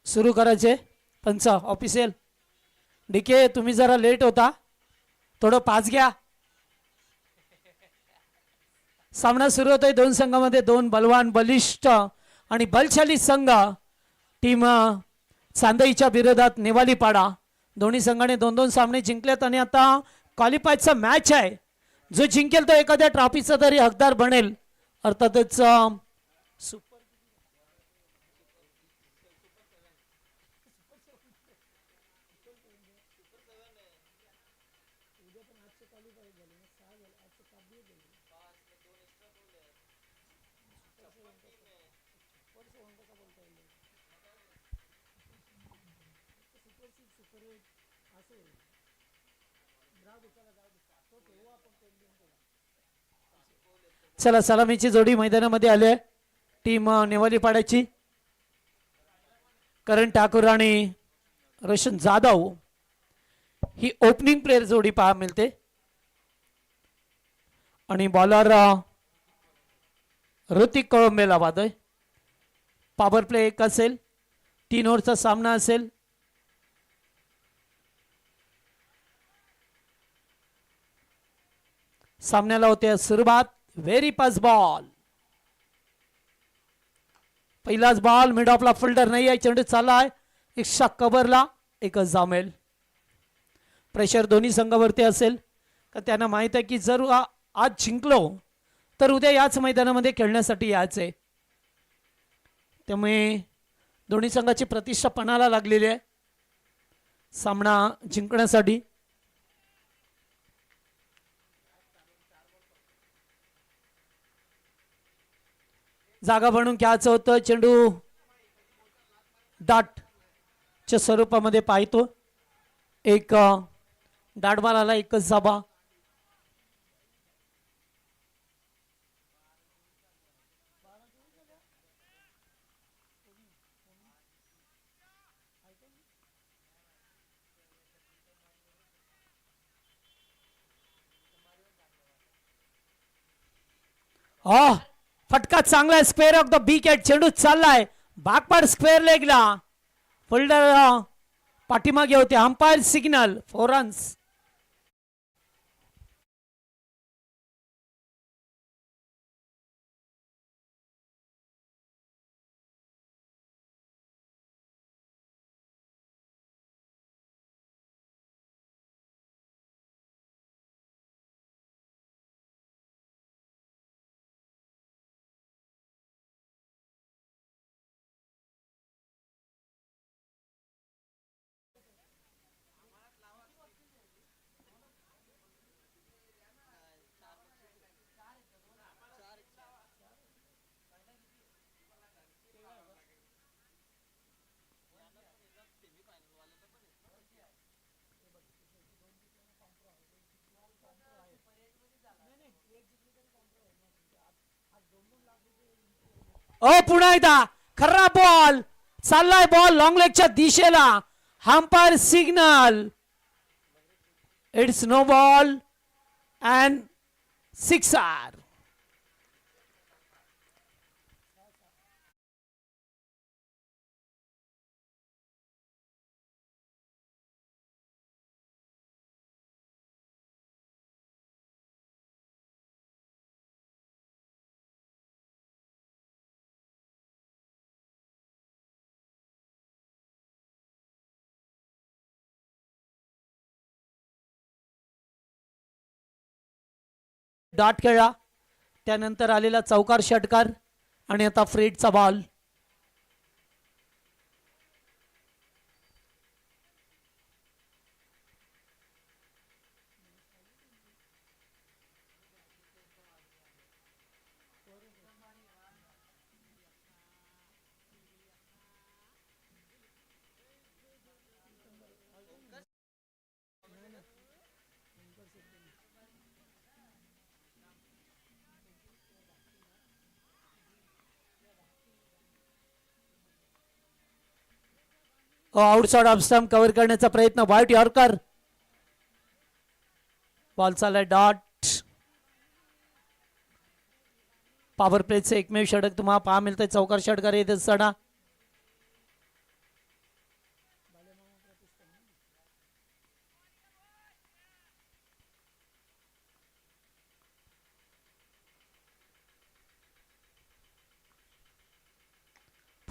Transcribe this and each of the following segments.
सुरू करायचे पंच ऑफिशियल. डीके तुम्ही जरा लेट होता, थोडं पाच घ्या. सामना सुरू होतोय दोन संघामध्ये. दोन बलवान बलिष्ठ आणि बलशाली संघ. टीम चांदईच्या विरोधात नेवालीपाडा. दोन्ही संघाने दोन दोन सामने जिंकलेत आणि आता क्वालिफायचा मॅच आहे. जो जिंकेल तो एखाद्या ट्रॉफीचा तरी हकदार बनेल. अर्थातच चला सलामीची जोडी मैदानामध्ये आली आहे. टीम नेवालीपाड्याची करण ठाकूर आणि रोशन जाधव ही ओपनिंग प्लेयर जोडी पहा मिळते. आणि बॉलर ऋतिक कळंबेला वादय. पॉवर प्ले एक असेल. 3 ओव्हरचा सामना असेल. सामन्याला होते सुरुवात. Very pass ball. पहिलाच बॉल मिड ऑफला फिल्डर नाही आहे. चेंडू चाललाय एक शॉट कव्हरला. एकच जामेल. प्रेशर दोन्ही संघावरती असेल का त्यांना माहित आहे की जर आज जिंकलो तर उद्या याच मैदानामध्ये खेळण्यासाठी यायचे. त्यामुळे दोन्ही संघाची प्रतिष्ठा पणाला लागलेली आहे सामना जिंकण्यासाठी. जागा बनवून घ्यायचं होतं. चेंडू डाटच्या स्वरूपामध्ये पाहतो. एक डाट बॉल आला. एकच जाबा. फटका चांगला. Square off the wicket. चेंडू चाललाय बाकपाड स्क्वेअर लेगला. फिल्डर पाठीमागे होते. Umpire signal 4 runs. पुन्हा एकदा खरा बॉल चाललाय. बॉल लॉंग लेगच्या दिशेला. Umpire signal. It's no ball and 6 आर. डॉट खेळला. त्यानंतर आलेला चौकार षटकार आणि आता फ्रेडचा ball. Outside off stump cover करण्याचा प्रयत्न. Wide yorker. बॉल चाललाय डॉट. पॉवर प्लेचं एकमेव षटक तुम्हाला पहा मिळतंय. चौकार षटकार येत असताना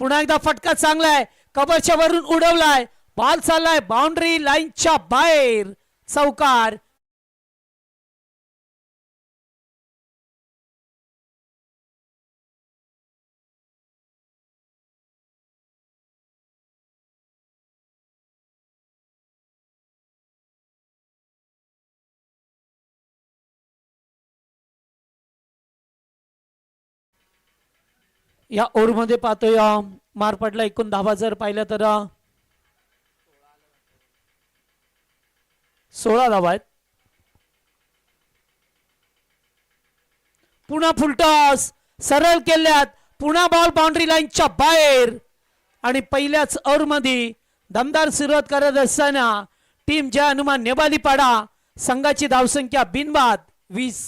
पुन्हा एकदा फटका चांगला आहे, कबरच्या वरून उडवलाय, बॉल चाललाय बाउंड्री लाईनच्या बाहेर, चौकार. या ओव्हरमध्ये पाहतोय मारपटला एकूण धावा जर पाहिल्या तर 16 धावा आहेत. पुन्हा फुलटॉस सरळ केल्यात, पुन्हा बॉल बाउंड्री लाईनच्या बाहेर. आणि पहिल्याच ओव्हरमध्ये दमदार सुरुवात करत असताना टीम जय हनुमान नेवालीपाडा संघाची धावसंख्या बिनबाद 20.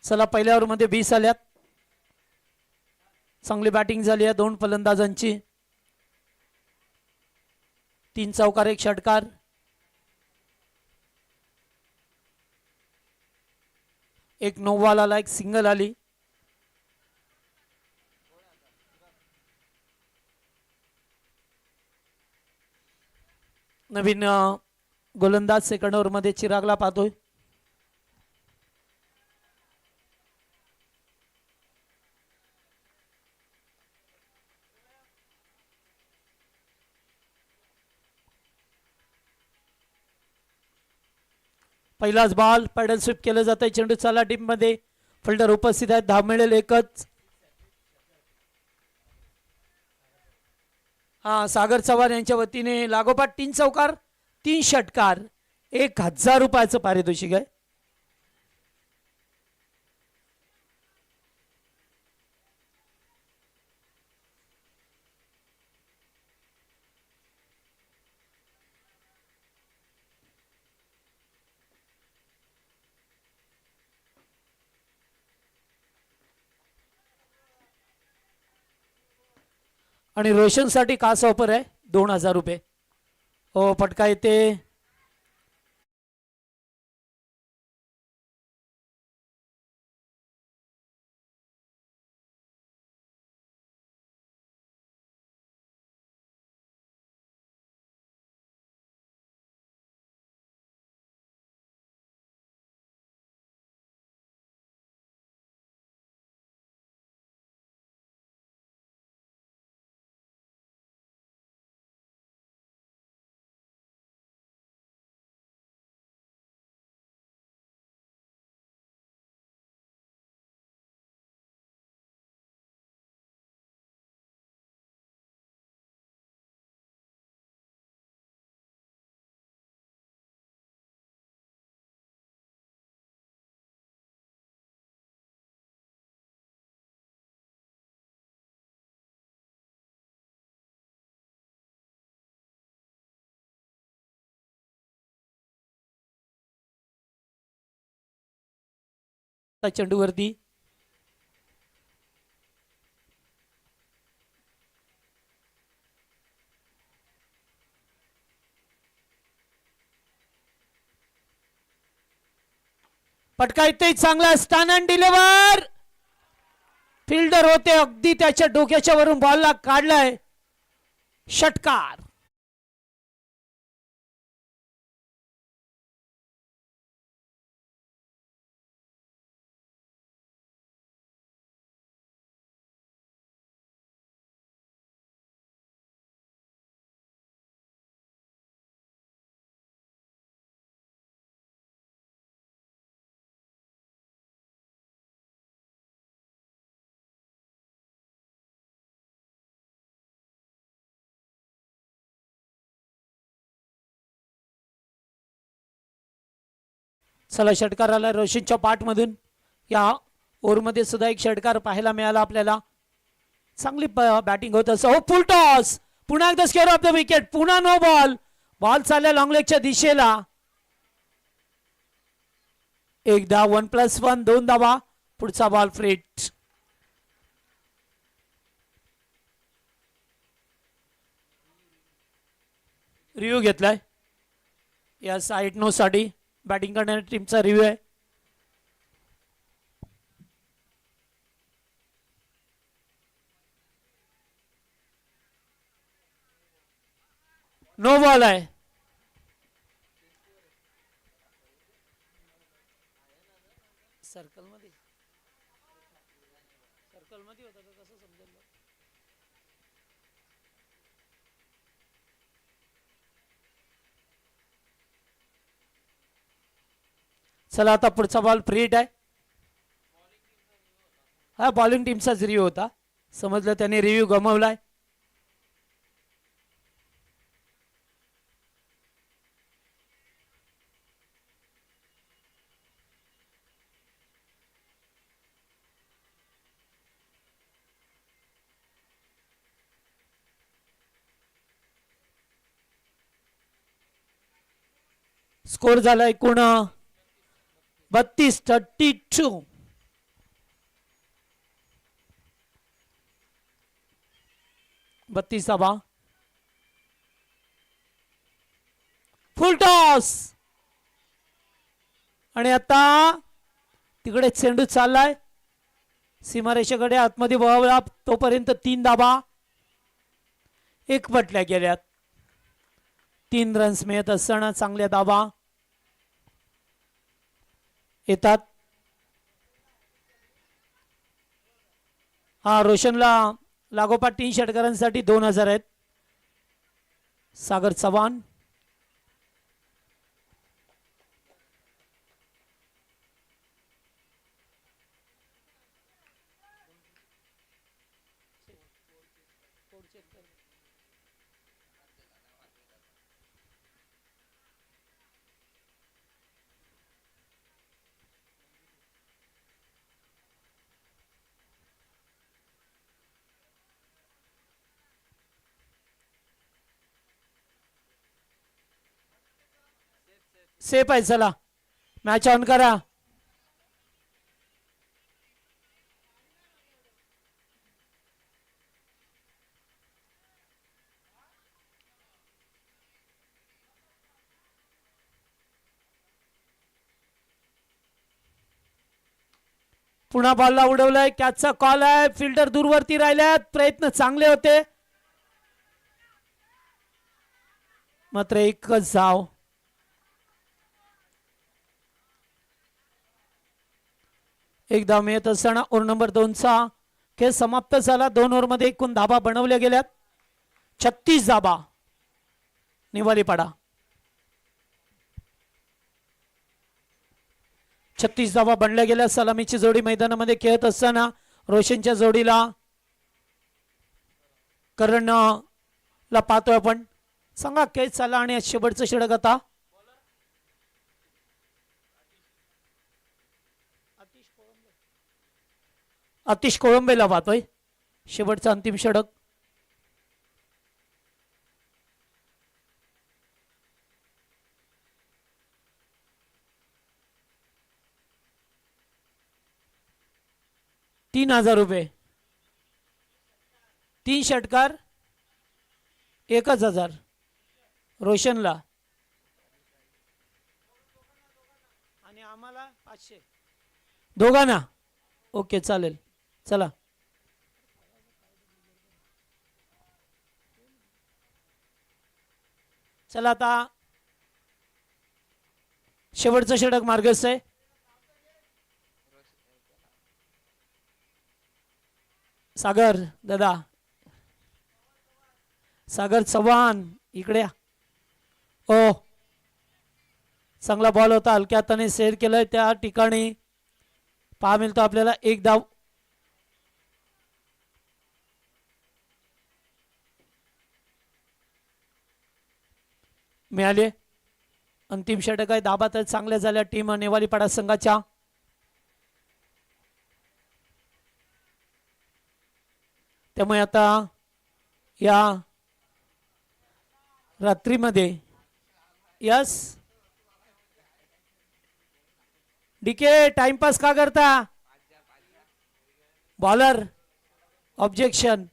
चला पहिल्या ओव्हरमध्ये 20 आल्यात. चांगली बॅटिंग झाली आहे दोन फलंदाजांची. 3 चौकार 1 षटकार. एक नोबॉल आला, एक सिंगल आली. नवीन गोलंदाज सेकंड ओव्हर मध्ये चिरागला पाहतोय. पहिलाच बॉल पॅडल स्वीप केलं जात आहे. चेंडू चाला टीम मध्ये, फिल्डर उपस्थित आहेत, धाव मिळेल एकच. हा सागर चव्हाण यांच्या वतीने लागोपाठ 3 चौकार 3 षटकार 1000 रुपयाचं पारितोषिक आहे. आणि रोशन साठी खास ऑफर आहे 2000 रुपये. हो फटका येते. चेंडूवरती फटका येते चांगला. Stan and deliver. फिल्डर होते अगदी त्याच्या डोक्याच्या वरून बॉलला काढलाय. षटकार. चला षटकार आला रोशनच्या पाठमधून. या ओव्हरमध्ये सुद्धा एक षटकार पाहायला मिळाला आपल्याला. चांगली बॅटिंग होत असं. हो फुल टॉस. पुन्हा एकदा स्क्वेअर ऑफ द विकेट. पुन्हा नो बॉल. बॉल चालल्या लॉंग लेगच्या दिशेला. एकदा 1+1 2 धावा. पुढचा बॉल फ्रीट. रिव्ह्यू घेतलाय या साईड नो साठी. बॅटिंग करणाऱ्या टीमचा रिव्ह्यू आहे. नो बॉल आहे. सर्कल मध्ये होता का कसं समजेल. चला आता पुढचा बॉल फ्रीट आहे. हा बॉलिंग टीमचाच रिव्ह्यू होता. समजलं त्याने रिव्ह्यू गमावलाय. स्कोर झाला एकूण 32-32. धावा. फुल टॉस. आणि आता तिकडे चेंडू चाललाय सीमारेषेकडे आतमध्ये वळवला तोपर्यंत 3 धावा. एक पटल्या गेल्यात. 3 रन्स मिळत असताना चांगल्या धावा येतात. हा रोशनला लागोपाठ 3 षटकारांसाठी 2000 आहेत. सागर चव्हाण. सेफ आहे. चला मॅच ऑन करा. पुन्हा बॉलला उडवलाय. कॅचचा कॉल आहे. फिल्डर दूरवरती राहिल्यात. प्रयत्न चांगले होते मात्र एकच धाव. एक धाव मिळत असताना ओव्हर नंबर 2 चा खेळ समाप्त झाला. 2 ओव्हरमध्ये एकूण धाबा बनवल्या गेल्यात 36 धाबा. निवालीपाडा 36 धाबा बनल्या गेल्या. सलामीची जोडी मैदानामध्ये खेळत असताना रोशनच्या जोडीला करणला पाहतोय आपण. सांगा खेळ चालला आणि शेवटचं षटक आता आतिश कोळंबेला पाहतोय. शेवटचं अंतिम षटक. ₹3000. 3 षटकार 1000 रोशनला आणि आम्हाला 500 दोघांना. ओके चालेल. चला चला आता शेवटचं षटक मार्गस्थ आहे. सागर दादा. सागर चव्हाण इकडे. ओ चांगला बॉल होता. हलक्या हाताने सेर केलाय. त्या ठिकाणी पहा मिळतो आपल्याला एक धाव. मिळाले. अंतिम षटक आहे. धाबा तर चांगल्या झाल्या टीम नेवालीपाडा संघाच्या. त्यामुळे आता या रात्रीमध्ये यस डीके टाइमपास का करता. Bowler objection.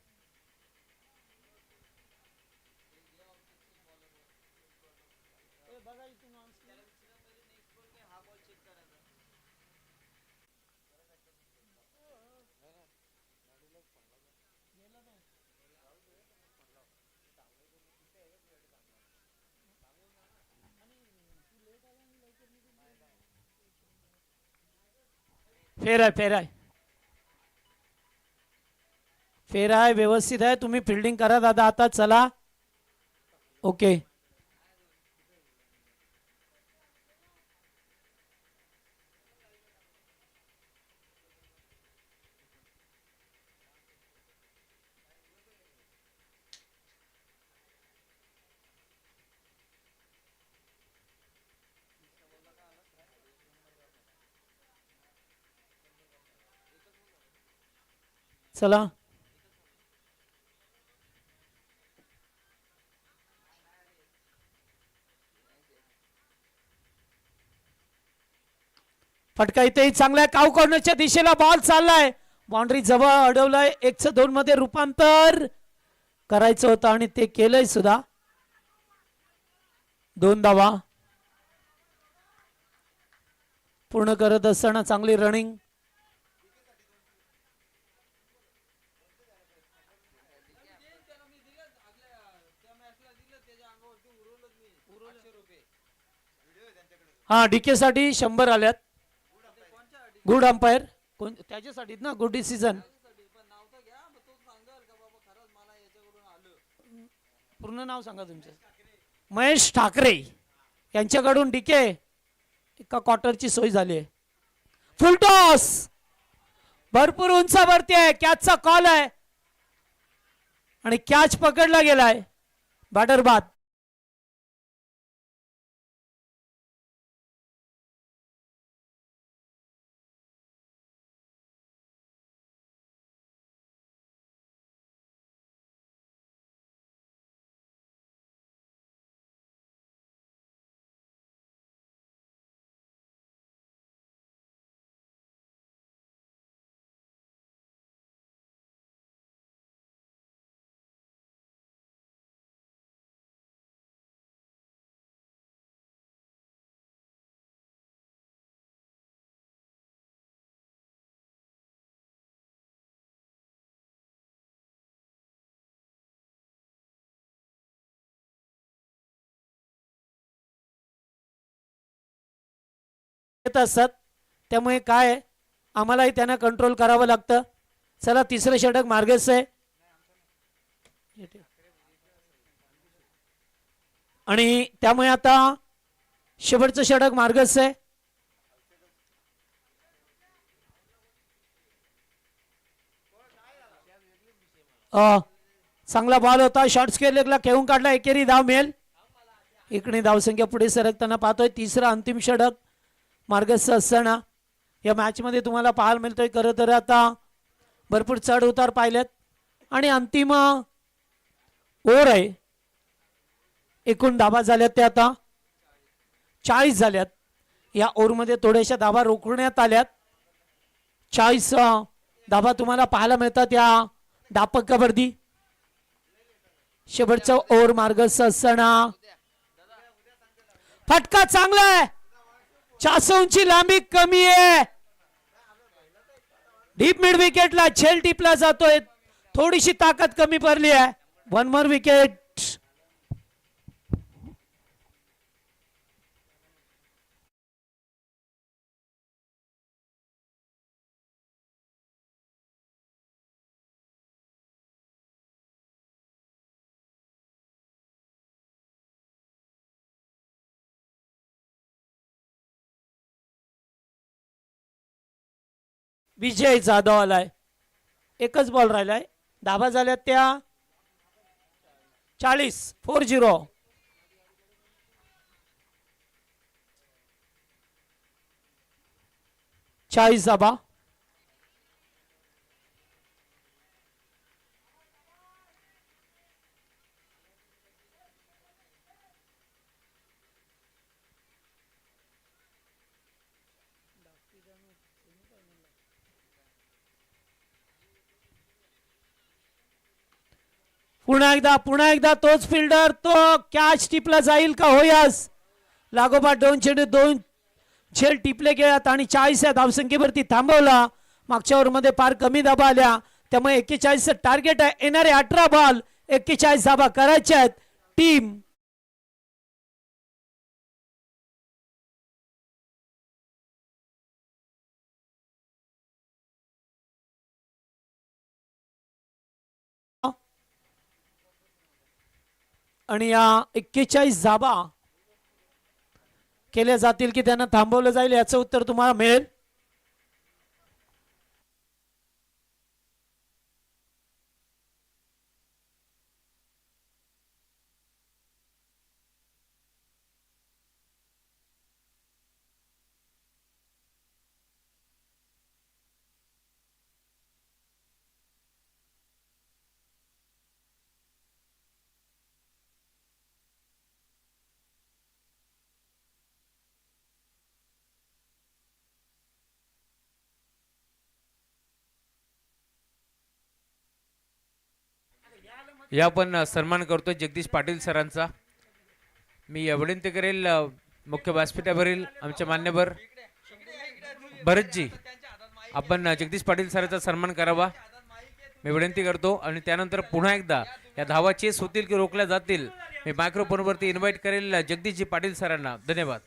फेर आहे फेर आहे फेर आहे व्यवस्थित आहे. तुम्ही फिल्डिंग करा दादा आता. चला ओके. चला फटका इथेही चांगला. काऊ कॉर्नरच्या दिशेला बॉल चाललाय. बाउंड्री जवळ अडवलाय. 102 मध्ये रूपांतर करायचं होतं आणि ते केलंय सुद्धा. 2 धावा पूर्ण करत असताना चांगली रनिंग. हा डीके साठी 100 आल्यात. गुड अंपायर कोण त्याच्यासाठी ना. Good decision. पूर्ण नाव सांगा तुमचं. महेश ठाकरे यांच्याकडून डीके एका क्वार्टरची सोय झाली आहे. फुल टॉस भरपूर उंचावरती आहे. कॅचचा कॉल आहे आणि कॅच पकडला गेलाय. बॅटर बाद. असतात त्यामुळे काय आम्हालाही त्यांना कंट्रोल करावं लागतं. चला तिसरं षटक मार्गस्थ आहे आणि त्यामुळे आता शेवटचं षटक मार्गस्थ आहे. चांगला बॉल होता. शॉर्ट स्क्वेअर लेगला खेळून काढला. एकेरी धाव मिळेल. इकडे धावसंख्या पुढे सरकताना पाहतोय. तिसरा अंतिम षटक मार्गस्थ असताना या मॅच मध्ये तुम्हाला पाहायला मिळतोय. खरं तर आता भरपूर चढ उतार पाहिलेत आणि अंतिम ओव्हर आहे. एकूण धावा झाल्यात त्या आता 40 झाल्यात. या ओव्हरमध्ये थोड्याशा धावा रोखण्यात आल्यात. 40 धावा तुम्हाला पाहायला मिळतात या धापकावरती. शेवटचा ओव्हर मार्गस्थ असताना फटका चांगला आहे. 400 उंची लांबी कमी आहे. डीप मिड विकेटला झेल टिपला जातोय. थोडीशी ताकद कमी पडली आहे. 1 मोर विकेट. विजय जाधव आलाय. एकच बॉल राहिलाय. धावा झाल्या त्या 40. 40 धाबा. पुन्हा एकदा तोच फिल्डर, तो कॅच टिपला जाईल का होयास. लागोपाठ दोन चेंडू दोन झेल टिपले गेल्यात आणि 40 या धावसंख्येवरती थांबवला. मागच्या ओव्हरमध्ये फार कमी धाबा आल्या, त्यामुळे 41 टार्गेट आहे. येणारे 18 बॉल 41 धाबा करायचे आहेत. टीम आणि या 41 धाबा केल्या जातील की त्यांना थांबवलं जाईल, याचं उत्तर तुम्हाला मिळेल. या पण सन्मान करतोय जगदीश पाटील सरांचा. मी विनंती करेल मुख्य व्यासपीठावरील आमचे मान्यवर भरतजी, आपण जगदीश पाटील सरांचा सन्मान करावा मी विनंती करतो. आणि त्यानंतर पुन्हा एकदा या धावा चेस होतील की रोखल्या जातील, मी मायक्रोफोनवरती इन्व्हाइट करेल जगदीशजी पाटील सरांना. धन्यवाद.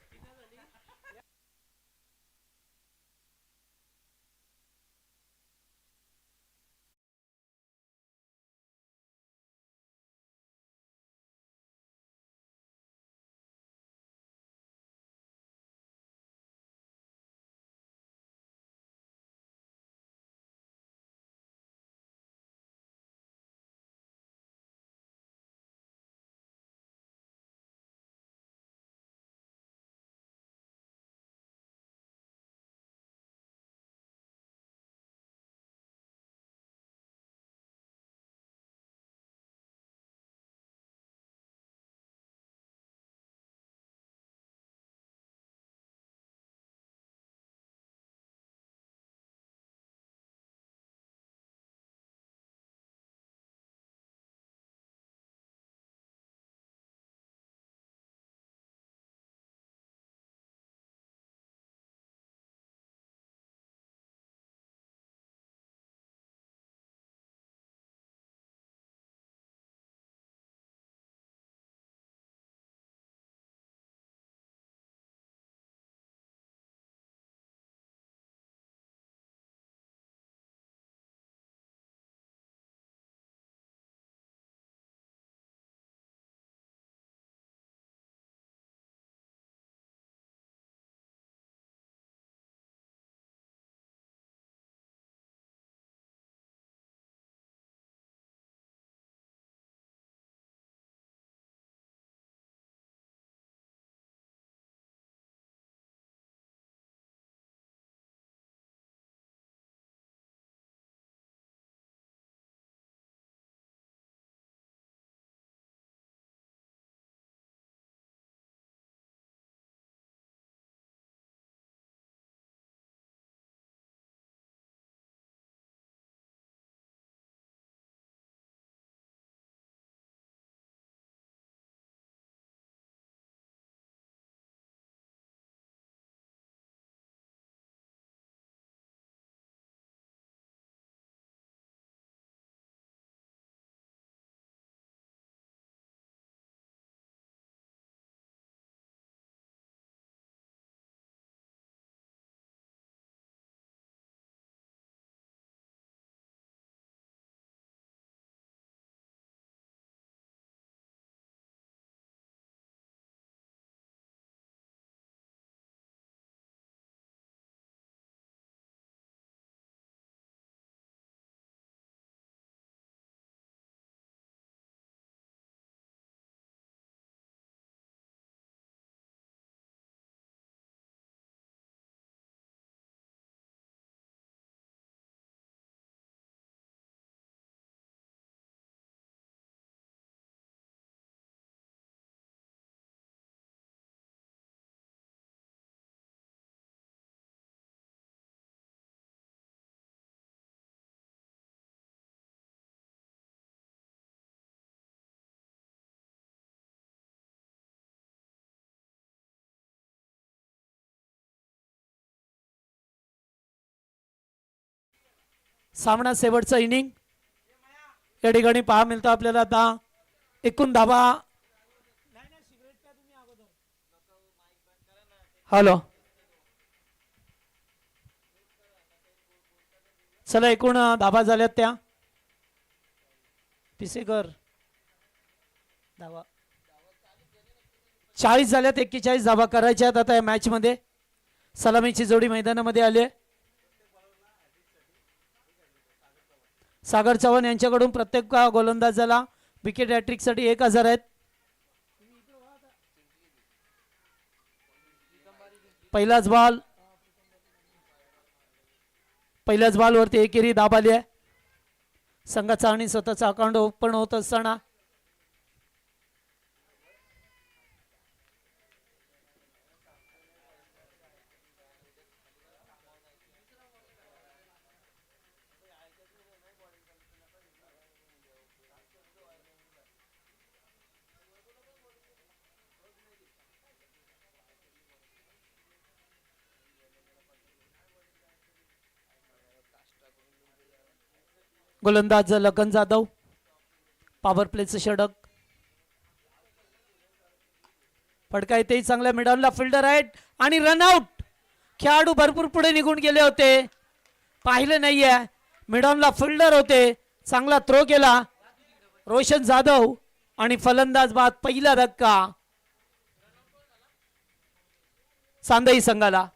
सामना शेवटचा इनिंग या ठिकाणी पहा मिळतो आपल्याला आता एकूण धावा. हॅलो चला एकूण धावा झाल्यात त्या पिसेकर धावा 40 झाल्यात. 41 धावा करायच्या आहेत आता या मॅच मध्ये. सलामीची जोडी मैदानामध्ये आली आहे. सागर चव्हाण यांच्याकडून प्रत्येक गोलंदाजाला विकेट हॅट्रिक साठी 1000 आहेत. पहिलाच बॉल वरती एकेरी दाब आली आहे. संघाचा आणि स्वतःचा अकाउंट ओपन होत असताना गोलंदाज लखन जाधव पॉवर प्लेचं षटक. फटका इथेही चांगला मिडॉनला फिल्डर आहेत आणि रनआउट. खेळाडू भरपूर पुढे निघून गेले होते, पाहिलं नाहीये. मिडॉनला फिल्डर होते, चांगला थ्रो केला रोशन जाधव आणि फलंदाज बाद. पहिला धक्का सांदई संघाला.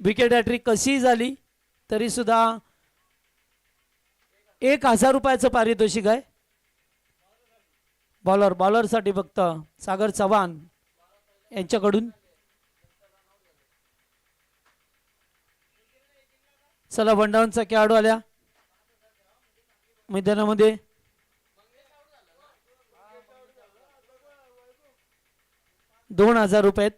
विकेट हॅट्रिक कशी झाली तरी सुद्धा 1000 रुपयाचं पारितोषिक आहे. बॉलर साठी फक्त सागर चव्हाण यांच्याकडून. चला वनडाऊनचा खेळाडू आल्या मैदानामध्ये. ₹2000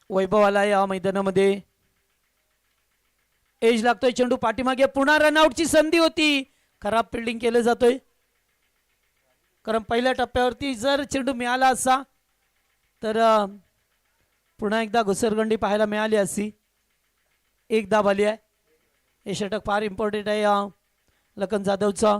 वैभव आला या मैदानामध्ये. एज लागतोय चेंडू पाठीमागे. पुन्हा रनआउटची संधी होती, खराब फिल्डिंग केलं जातोय. कारण पहिल्या टप्प्यावरती जर चेंडू मिळाला असता तर पुन्हा एकदा घुसरगंडी पाहायला मिळाली असती. एक धाव आली आहे. हे षटक फार इम्पॉर्टंट आहे या लखन जाधवचा.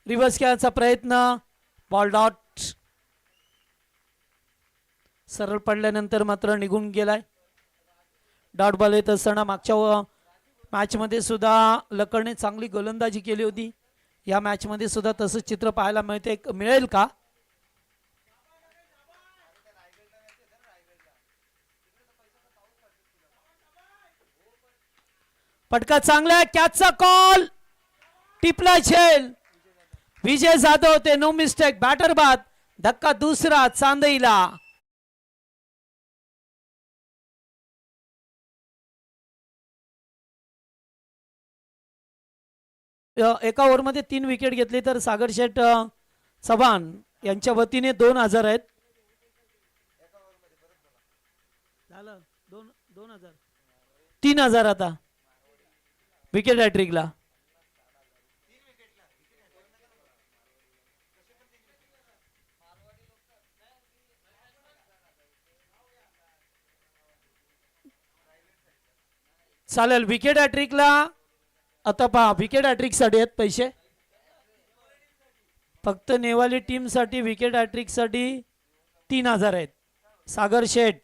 रिव्हर्स खेळायचा प्रयत्न, बॉल डॉट सरळ पडल्यानंतर मात्र निघून गेलाय. डॉट बॉल येत असताना मागच्या मॅच मध्ये सुद्धा लखनने चांगली गोलंदाजी केली होती. या मॅच मध्ये सुद्धा तसंच चित्र पाहायला मिळेल का? फटका चांगला, कॅचचा कॉल, टिपला झेल. विजय जाधव ते नो मिस्टेक, बॅटर बाद. धक्का दुसरा चांदईला. एका ओव्हरमध्ये 3 विकेट घेतली तर सागर शेठ चव्हाण यांच्या वतीने 2000 आहेत. झालं 2000 3000 आता विकेट हॅट्रिकला. चालेल. विकेट हॅट्रिकला आता पहा, विकेट हॅट्रिक साठी आहेत पैसे. फक्त नेवाली टीम साठी विकेट हॅट्रिक साठी 3000 आहेत. सागर शेठ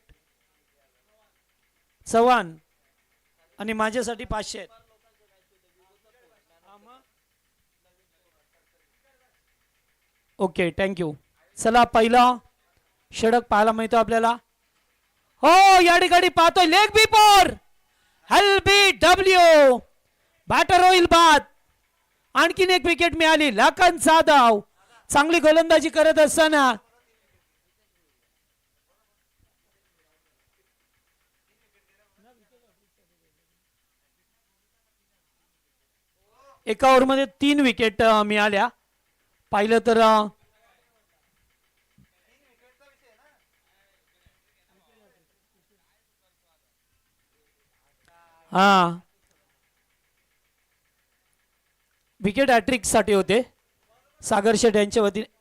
चव्हाण आणि माझ्यासाठी 500 आहेत. Okay, thank you. चला पहिला षटक पाहायला मिळतो आपल्याला. हो, या ठिकाणी पाहतोय लेग बी फोर LBW बॅटर होईल बाद. आणखीन एक विकेट मिळाली. लखन जाधव चांगली गोलंदाजी करत असताना एका ओव्हरमध्ये 3 विकेट मिळाल्या. पाहिलं तर हा विकेट हॅट्रिक साठी होते सागर शेठ यांच्या वतीने.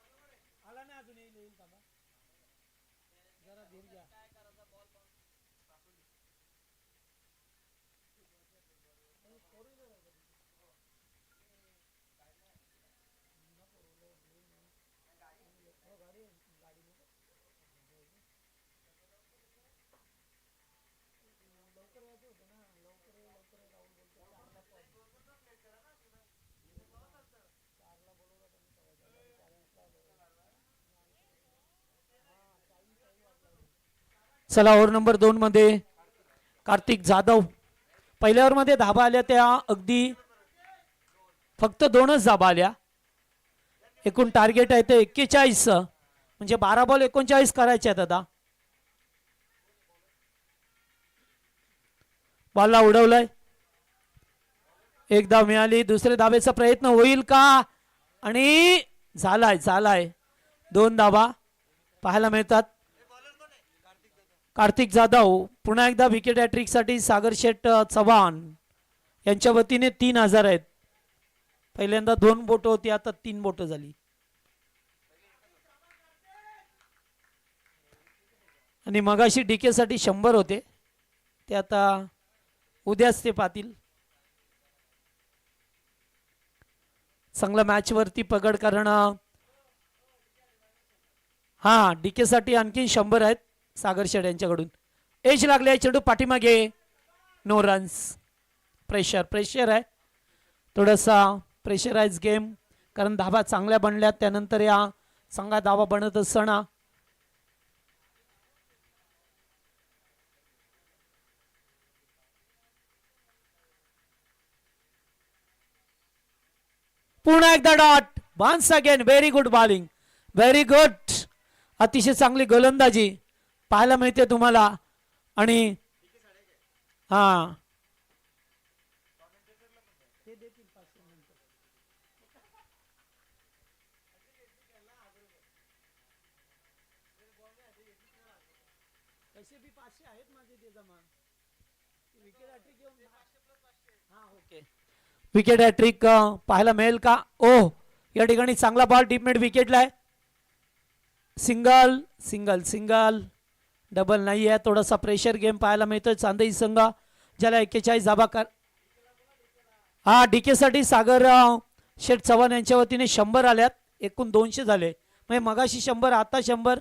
चला ओव्हर नंबर 2 मध्ये कार्तिक जाधव. पहिल्या ओव्हर मध्ये धाबा आल्या त्या अगदी फक्त 2च धाबा आल्या. एकूण टार्गेट आहे ते 41 म्हणजे 12 बॉल 39 करायचे आहेत. आता बॉलला उडवलंय. एक धाव मिळाली. दुसरे धाबेचा प्रयत्न होईल का आणि झालाय 2 धाबा पाहायला मिळतात. कार्तिक जाधव पुन्हा एकदा विकेट हॅट्रिक साठी सागर शेठ चव्हाण यांच्या वतीने 3000 आहेत. पहिल्यांदा 2 बोट होती आता 3 बोट झाली. आणि मगाशी डीके साठी 100 होते ते आता उद्याच ते पाहतील. चांगला मॅच वरती पकड करणं. हा डीके साठी आणखी 100 आहेत सागर शेठ यांच्याकडून. एज लागले चेंडू पाठीमागे. No runs. प्रेशर आहे थोडासा प्रेशराइज गेम कारण धाबा चांगल्या बनल्यात. त्यानंतर या चांगला धाबा बनत असताना पुन्हा एकदा dot. Once again very good bowling. Very good. अतिशय चांगली गोलंदाजी पाहायला मिळते तुम्हाला. आणि हा विकेट हॅट्रिक पाहायला मिळेल का. ओ या ठिकाणी चांगला बॉल डीप मिड विकेटला आहे. सिंगल डबल नाही आहे. थोडासा प्रेशर गेम पाहायला मिळतोय चांदई संघ ज्याला 41 धाबा कर. हा डीके साठी सागर शेठ चव्हाण यांच्या वतीने 100 आल्यात. एकूण 200 झाले. म्हणजे मगाशी 100 आता 100.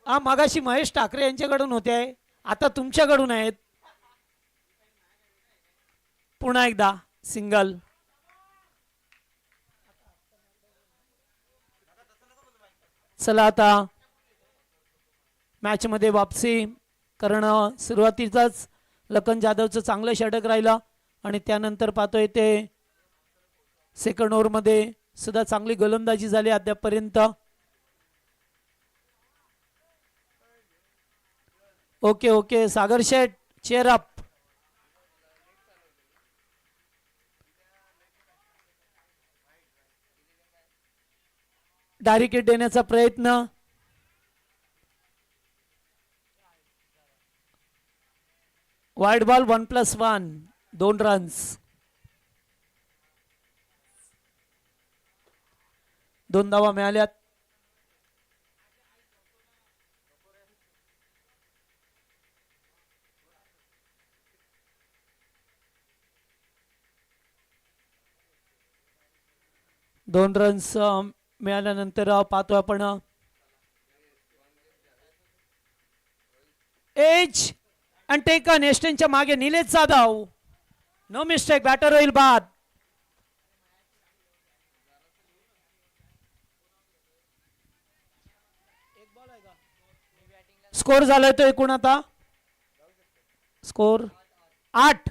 हा मगाशी महेश ठाकरे यांच्याकडून होते आता तुमच्याकडून आहेत. पुन्हा एकदा सिंगल. चला आता मॅच मध्ये वापसी करणं. सुरुवातीचाच लखन जाधवचं चांगलं षटक राहिलं आणि त्यानंतर पाहतोय ते सेकंड ओव्हर मध्ये सुद्धा चांगली गोलंदाजी झाली अद्यापपर्यंत. ओके सागर शेठ चेअर अप. डायरेक्ट हिट देण्याचा प्रयत्न. Wide ball 1+1 2 runs. 2 धावा मिळाल्यात. दोन रन्स मिळाल्यानंतर पाहतो आपण एज आणि टेकन. एस्टनच्या मागे Nilesh Jadhav. No mistake. Batter होईल बाद. स्कोर झालाय तो एकूण आता स्कोर 8.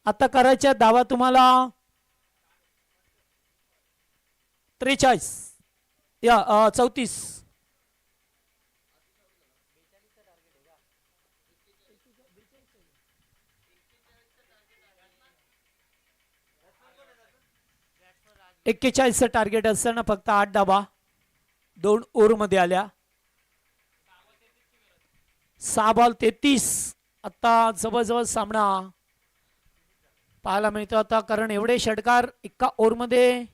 आता करायच्या धावा तुम्हाला 43 या 34. चं टार्गेट असताना फक्त 8 धावा 2 ओव्हरमध्ये आल्या. 6 बॉल 33. आता जवळजवळ सामना पाहायला मिळतो आता, कारण एवढे षटकार एका ओव्हरमध्ये.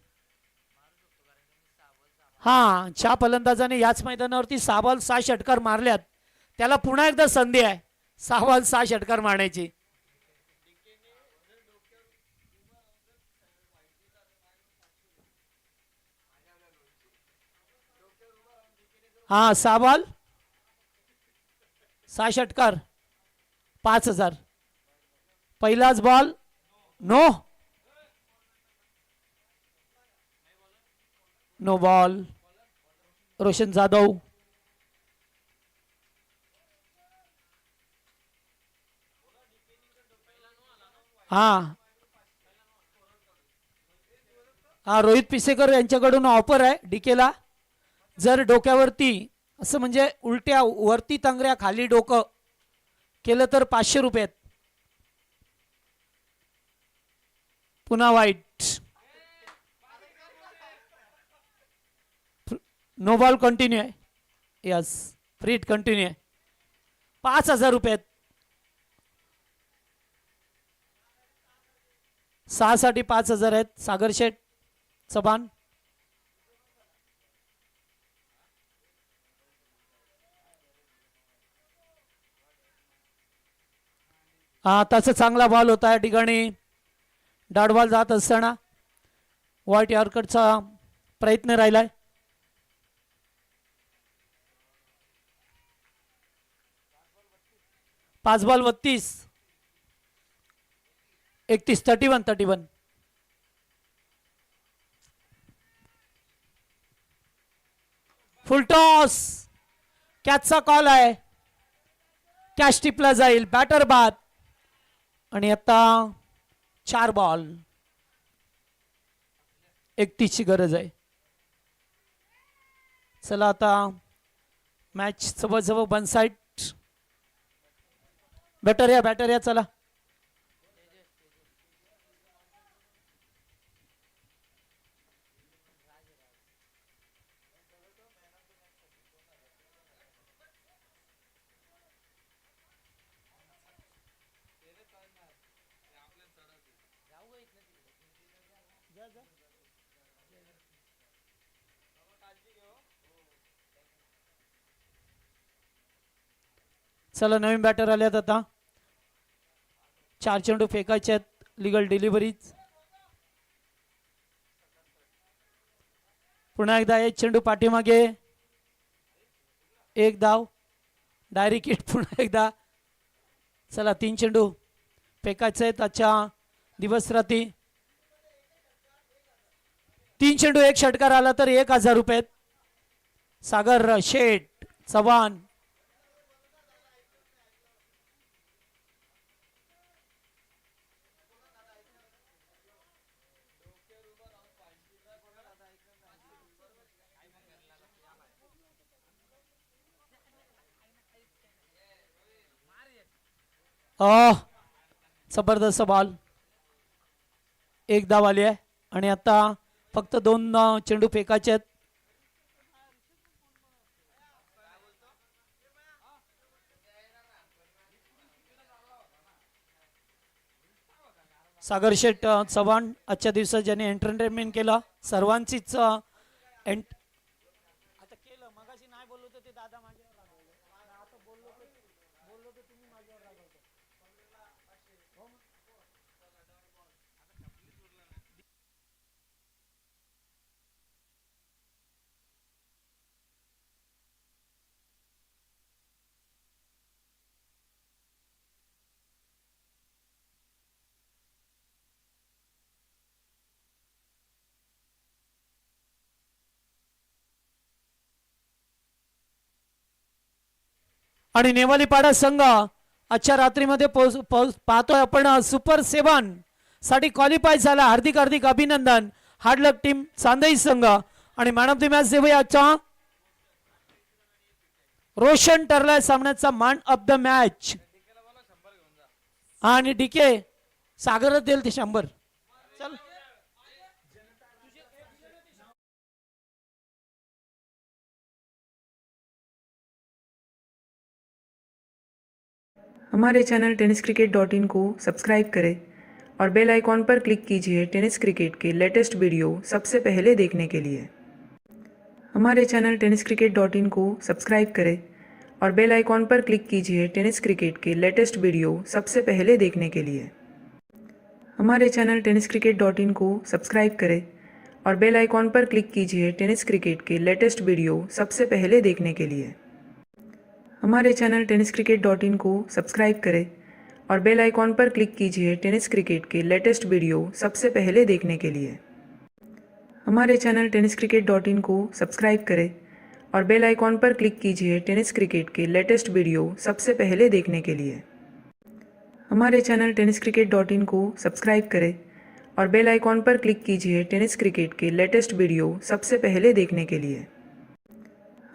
हा, च्या फलंदाजाने याच मैदानावरती 6 बॉल 6 षटकार मारल्यात. त्याला पुन्हा एकदा संधी आहे 6 बॉल 6 षटकार मारण्याची. हा, 6 बॉल 6 षटकार 5000. पहिलाच ball no ball. Roshan Jadhav. हा रोहित पिसेकर यांच्याकडून ऑफर आहे डीकेला. जर डोक्यावरती असं म्हणजे उलट्या वरती तांगड्या खाली डोकं केलं तर 500 रुपये. पुन्हा वाईट. नो बॉल कंटिन्यू आहे. यस, फ्री कंटिन्यू आहे. 5000 रुपये. 6 साठी 5000 आहेत. सागर शेठ चव्हाण. आताचा चांगला बॉल होता या ठिकाणी. डॉट बॉल जात असताना व्हाईट यॉर्करचा प्रयत्न राहिलाय. 5 बॉल 32. 31 31. Full toss. कॅचचा कॉल आहे. कॅच टिपला जाईल. बॅटर बाद. आणि आता 4 बॉल 31 ची गरज आहे. चला आता मॅच जवळजवळ वन साइड. बॅटर या चला. चला नवीन बॅटर आल्यात आता. 4 चेंडू फेकायचे आहेत. Legal deliveries. पुन्हा एकदा 1 चेंडू पाठीमागे. 1 धाव. डायरेक्ट हिट पुन्हा एकदा. चला 3 चेंडू फेकायचे आहेत आजच्या दिवस रात्री. 3 चेंडू 1 षटकार आला तर 1000 रुपये. सागर शेठ चव्हाण. जबरदस्त बॉल. 1 धाव आली आहे आणि आता फक्त 2 चेंडू फेकायचे आहेत. सागर शेठ चव्हाण आजच्या दिवसात ज्यांनी एंटरटेनमेंट केलं सर्वांचीच आता केलं. मगाशी नाही बोललो तर ते दादा माझ्यावर रागवले. आता बोललो तर तुम्ही माझ्यावर रागवतो. आणि नेवालीपाडा संघ आजच्या रात्रीमध्ये पाहतोय आपण सुपर 7 साठी क्वालिफाय झाला. हार्दिक हार्दिक अभिनंदन. हार्ड लक टीम चांदई संघ. आणि मॅन ऑफ द मॅच देऊया आजच्या. रोशन ठरलाय सामन्याचा मॅन ऑफ द मॅच. आणि डीके सागरच देईल ते 100. चल हमारे चैनल tenniscricket.in को सब्सक्राइब करें और बेल आइकॉन पर क्लिक कीजिए टेनिस क्रिकेट के लेटेस्ट वीडियो सबसे पहले देखने के लिए. हमारे चैनल tenniscricket.in को सब्सक्राइब करें और बेल आइकॉन पर क्लिक कीजिए टेनिस क्रिकेट के लेटेस्ट वीडियो सबसे पहले देखने के लिए. हमारे चैनल tenniscricket.in को सब्सक्राइब करें और बेल आइकॉन पर क्लिक कीजिए टेनिस क्रिकेट के लेटेस्ट वीडियो सबसे पहले देखने के लिए. हमारे चैनल tenniscricket.in को सब्सक्राइब करें और बेल आइकॉन पर क्लिक कीजिए टेनिस क्रिकेट के लेटेस्ट वीडियो सबसे पहले देखने के लिए. हमारे चैनल tenniscricket.in को सब्सक्राइब करें और बेल आइकॉन पर क्लिक कीजिए टेनिस क्रिकेट के लेटेस्ट वीडियो सबसे पहले देखने के लिए. हमारे चैनल tenniscricket.in को सब्सक्राइब करें और बेल आइकॉन पर क्लिक कीजिए टेनिस क्रिकेट के लेटेस्ट वीडियो सबसे पहले देखने के लिए.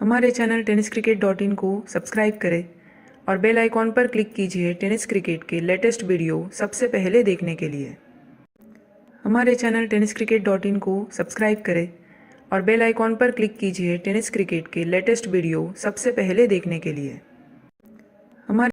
हमारे चैनल tenniscricket.in को सब्सक्राइब करें और बेल आइकॉन पर क्लिक कीजिए टेनिस क्रिकेट के लेटेस्ट वीडियो सबसे पहले देखने के लिए. हमारे चैनल tenniscricket.in को सब्सक्राइब करें और बेल आइकॉन पर क्लिक कीजिए टेनिस क्रिकेट के लेटेस्ट वीडियो सबसे पहले देखने के लिए.